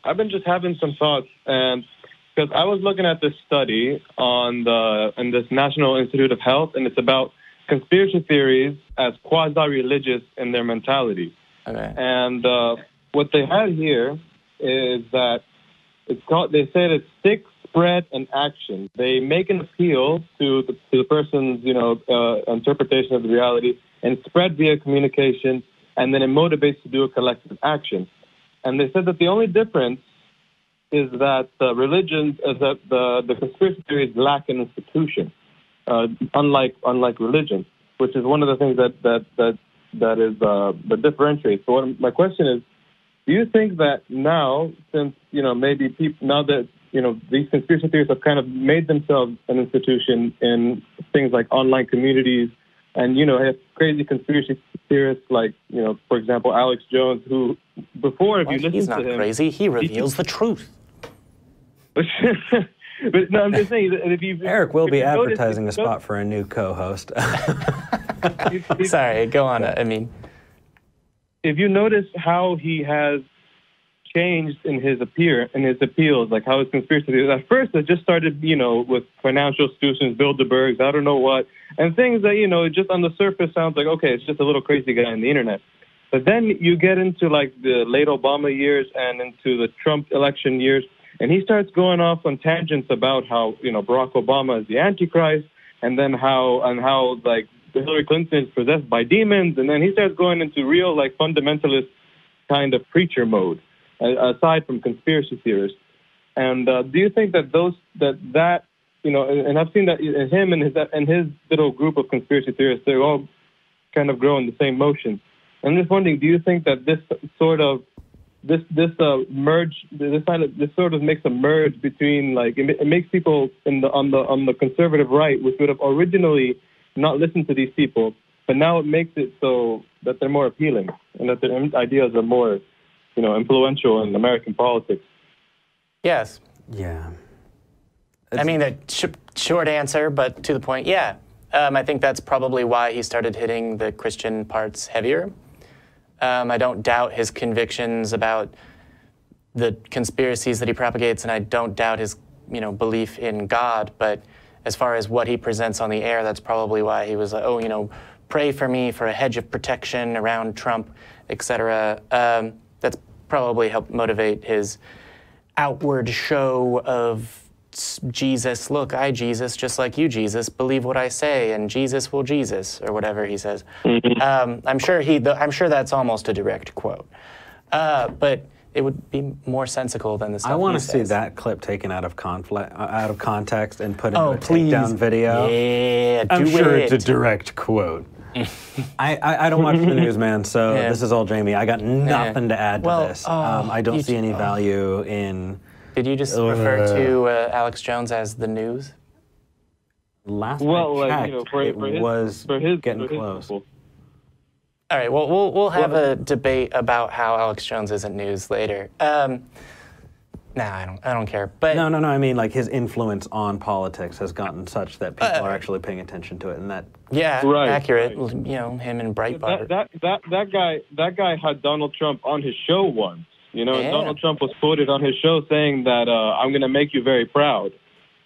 I've been just having some thoughts, and because I was looking at this study on in this National Institute of Health, and it's about conspiracy theories as quasi-religious in their mentality. Okay. And what they had here is that they said it's stick, spread, and action. They make an appeal to the person's, interpretation of the reality, and spread via communication, and then it motivates to do a collective action. And they said that the only difference is that the conspiracy theories lack an institution, unlike religion, which is one of the things that differentiates. So my question is, do you think that now, since maybe people now that these conspiracy theories have kind of made themselves an institution in things like online communities, and have crazy conspiracy theorists like for example Alex Jones, who before if you listen to him, he's not crazy. He reveals the truth. But no, I'm just saying that if Eric will be advertising a spot for a new co-host. Sorry, go on. I mean, if you notice how he has changed in his appeals, like how his conspiracy theories. At first, it just started, with financial institutions, Bilderbergs, I don't know what, and things that, just on the surface sounds like, okay, it's just a little crazy guy on the internet. But then you get into like the late Obama years and into the Trump election years, and he starts going off on tangents about how, Barack Obama is the Antichrist, and then how like Hillary Clinton is possessed by demons, and then he starts going into real like fundamentalist kind of preacher mode, aside from conspiracy theorists. And do you think that and I've seen that in him and his little group of conspiracy theorists, they all kind of grow in the same motion. I'm just wondering, do you think that this sort of makes a merge between, like, it makes people on the conservative right, which would have originally not listened to these people, but now it makes it so that they're more appealing and that their ideas are more, influential in American politics? Yes. Yeah. I mean, the short answer, but to the point, yeah. I think that's probably why he started hitting the Christian parts heavier. I don't doubt his convictions about the conspiracies that he propagates, and I don't doubt his, belief in God. But as far as what he presents on the air, that's probably why he was like, oh, pray for me for a hedge of protection around Trump, etc. That's probably helped motivate his outward show of Jesus. Look, I Jesus, just like you, Jesus. Believe what I say, and Jesus will Jesus, or whatever he says. I'm sure that's almost a direct quote, but it would be more sensical than the stuff I want to see that clip taken out of context and put into a please. takedown video. Yeah, I'm sure it's a direct quote. I don't watch the news, man, so this is all Jamie. I got nothing to add to this. I don't see any value in... Did you just refer to Alex Jones as the news? Last I checked, it was getting close. People. All right, well, we'll have a debate about how Alex Jones isn't news later. I don't care. But no. I mean, like, his influence on politics has gotten such that people are actually paying attention to it, and that. Yeah, right, accurate. Right. Him and Breitbart. That guy had Donald Trump on his show once. And Donald Trump was quoted on his show saying that I'm going to make you very proud.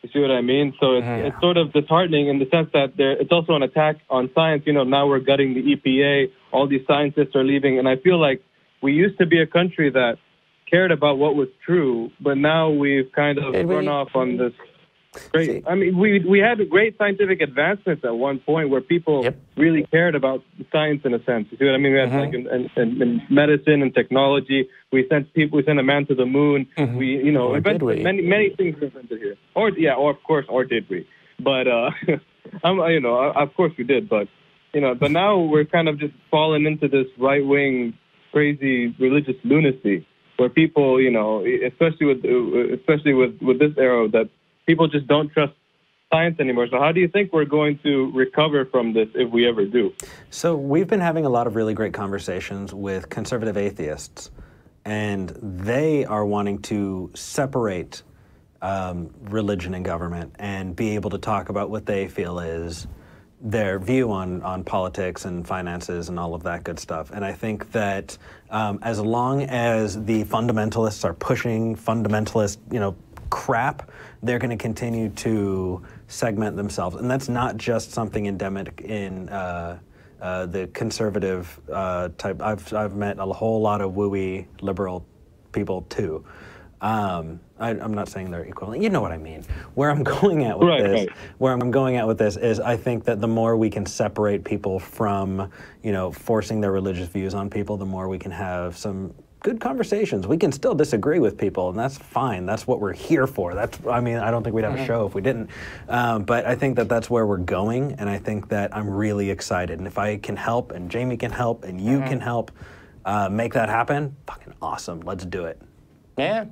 You see what I mean? So it's sort of disheartening in the sense that it's also an attack on science. Now we're gutting the EPA. All these scientists are leaving. And I feel like we used to be a country that cared about what was true, but now we've kind of run off on this great... I mean, we had great scientific advancements at one point where people really cared about science in a sense. You see what I mean? We had like in medicine and technology. We sent a man to the moon. We, invented many things invented here. Or did we? But of course we did. But but now we're kind of just falling into this right-wing, crazy religious lunacy where people, especially with this era, that people just don't trust science anymore. So how do you think we're going to recover from this if we ever do? So we've been having a lot of really great conversations with conservative atheists, and they are wanting to separate religion and government and be able to talk about what they feel is their view on politics and finances and all of that good stuff. And I think that as long as the fundamentalists are pushing fundamentalist, crap, they're going to continue to segment themselves. And that's not just something endemic in the conservative type. I've met a whole lot of wooey liberal people too. I'm not saying they're equivalent. You know what I mean. Where I'm going at with where I'm going at with this is I think that the more we can separate people from, forcing their religious views on people, the more we can have some good conversations. We can still disagree with people, and that's fine. That's what we're here for. I don't think we'd have a show if we didn't. But I think that that's where we're going, and I think that I'm really excited. And if I can help, and Jamie can help, and you can help make that happen, fucking awesome. Let's do it. Yeah.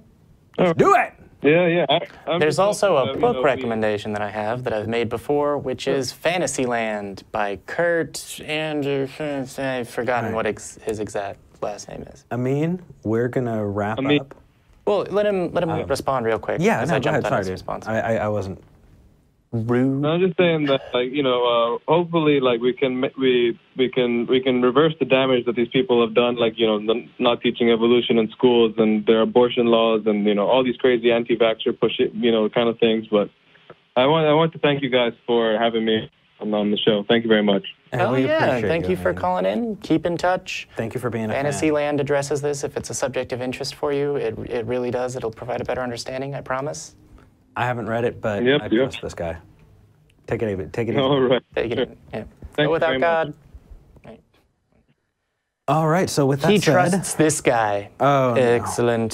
Let's do it! Yeah. There's also a book recommendation that I have that I've made before, which is Fantasyland by Kurt Anderson. I've forgotten what his exact last name is. Amine, we're gonna wrap up. Well, let him respond real quick. Yeah, I jumped on his response. I wasn't rude. No, I'm just saying that, hopefully, we can reverse the damage that these people have done, not teaching evolution in schools and their abortion laws and all these crazy anti-vaxxer push it, kind of things. But I want to thank you guys for having me on the show. Thank you very much. Oh yeah, thank you for calling in. Keep in touch. Thank you for being a fan. Fantasyland addresses this. If it's a subject of interest for you, it really does. It'll provide a better understanding, I promise. I haven't read it, but I trust this guy. Take it easy. All right. Take it. Yeah. Go without God. All right. So with that said, he trusts this guy. Oh, excellent.